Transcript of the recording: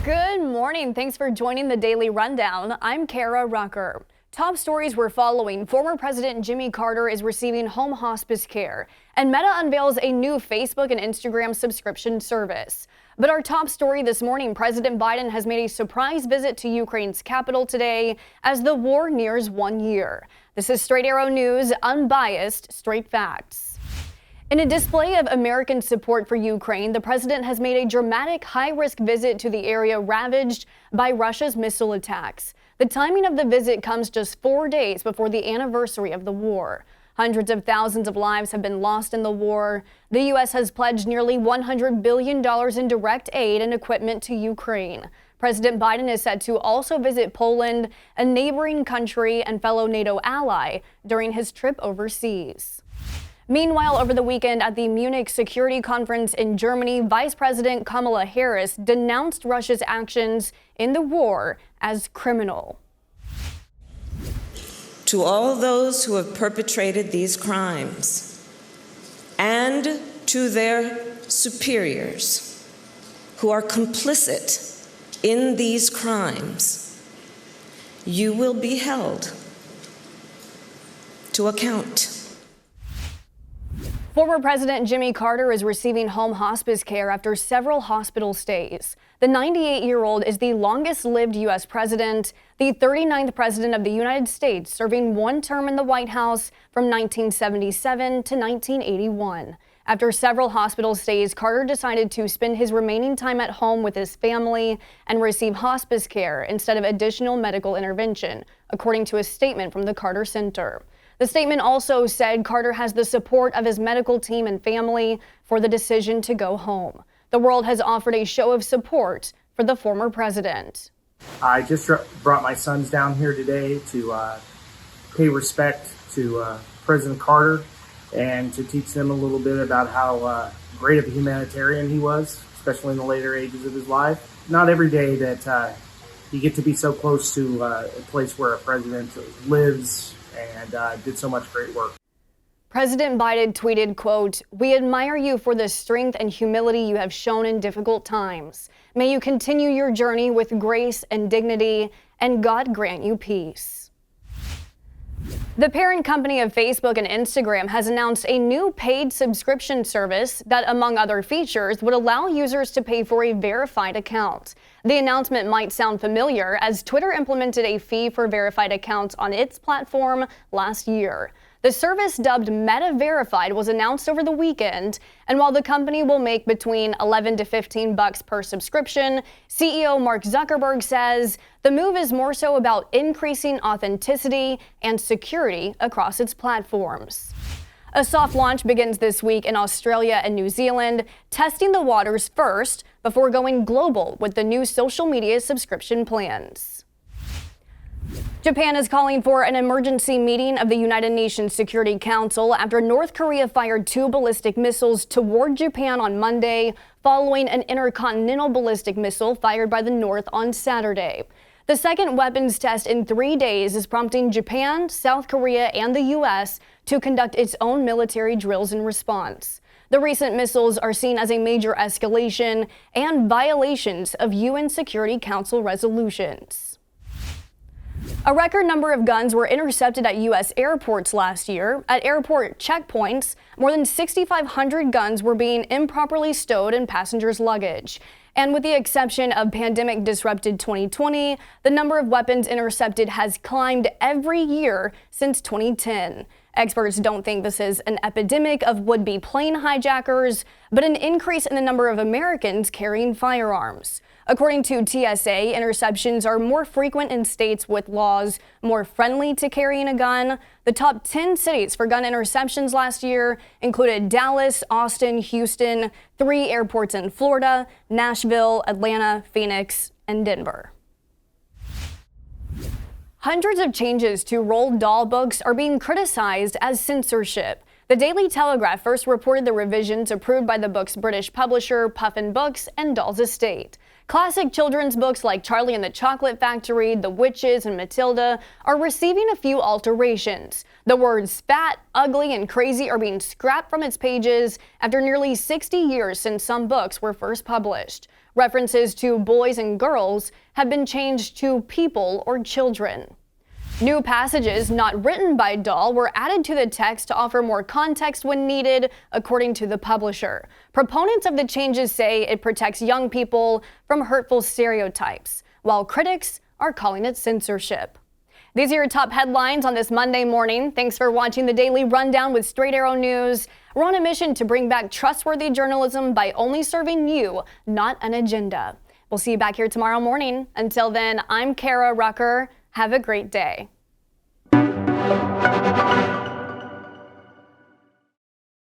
Good morning. Thanks for joining the Daily Rundown. I'm Kara Rucker. Top stories we're following. Former President Jimmy Carter is receiving home hospice care, and Meta unveils a new Facebook and Instagram subscription service. But our top story this morning, President Biden has made a surprise visit to Ukraine's capital today as the war nears 1 year. This is Straight Arrow News, unbiased, straight facts. In a display of American support for Ukraine, the president has made a dramatic high-risk visit to the area ravaged by Russia's missile attacks. The timing of the visit comes just 4 days before the anniversary of the war. Hundreds of thousands of lives have been lost in the war. The U.S. has pledged nearly $100 billion in direct aid and equipment to Ukraine. President Biden is set to also visit Poland, a neighboring country and fellow NATO ally, during his trip overseas. Meanwhile, over the weekend at the Munich Security Conference in Germany, Vice President Kamala Harris denounced Russia's actions in the war as criminal. To all those who have perpetrated these crimes and to their superiors who are complicit in these crimes, you will be held to account. Former President Jimmy Carter is receiving home hospice care after several hospital stays. The 98-year-old is the longest-lived U.S. president, the 39th president of the United States, serving one term in the White House from 1977 to 1981. After several hospital stays, Carter decided to spend his remaining time at home with his family and receive hospice care instead of additional medical intervention, according to a statement from the Carter Center. The statement also said Carter has the support of his medical team and family for the decision to go home. The world has offered a show of support for the former president. I just brought my sons down here today to pay respect to President Carter and to teach them a little bit about how great of a humanitarian he was, especially in the later ages of his life. Not every day that you get to be so close to a place where a president lives and did so much great work. President Biden tweeted, quote, "We admire you for the strength and humility you have shown in difficult times. May you continue your journey with grace and dignity, and God grant you peace." The parent company of Facebook and Instagram has announced a new paid subscription service that, among other features, would allow users to pay for a verified account. The announcement might sound familiar, as Twitter implemented a fee for verified accounts on its platform last year. The service, dubbed Meta Verified, was announced over the weekend, and while the company will make between $11 to $15 per subscription, CEO Mark Zuckerberg says the move is more so about increasing authenticity and security across its platforms. A soft launch begins this week in Australia and New Zealand, testing the waters first before going global with the new social media subscription plans. Japan is calling for an emergency meeting of the United Nations Security Council after North Korea fired 2 ballistic missiles toward Japan on Monday, following an intercontinental ballistic missile fired by the North on Saturday. The second weapons test in 3 days is prompting Japan, South Korea, and the U.S. to conduct its own military drills in response. The recent missiles are seen as a major escalation and violations of UN Security Council resolutions. A record number of guns were intercepted at U.S. airports last year. At airport checkpoints, more than 6,500 guns were being improperly stowed in passengers' luggage. And with the exception of pandemic-disrupted 2020, the number of weapons intercepted has climbed every year since 2010. Experts don't think this is an epidemic of would-be plane hijackers, but an increase in the number of Americans carrying firearms. According to TSA, interceptions are more frequent in states with laws more friendly to carrying a gun. The top 10 cities for gun interceptions last year included Dallas, Austin, Houston, 3 airports in Florida, Nashville, Atlanta, Phoenix, and Denver. Hundreds of changes to Roald Dahl books are being criticized as censorship. The Daily Telegraph first reported the revisions approved by the book's British publisher, Puffin Books and Doll's Estate. Classic children's books like Charlie and the Chocolate Factory, The Witches, and Matilda are receiving a few alterations. The words fat, ugly, and crazy are being scrapped from its pages after nearly 60 years since some books were first published. References to boys and girls have been changed to people or children. New passages not written by Doll were added to the text to offer more context when needed, according to the publisher. Proponents of the changes say it protects young people from hurtful stereotypes, while critics are calling it censorship. These are your top headlines on this Monday morning. Thanks for watching the Daily Rundown with Straight Arrow News. We're on a mission to bring back trustworthy journalism by only serving you, not an agenda. We'll see you back here tomorrow morning. Until then, I'm Kara Rucker. Have a great day.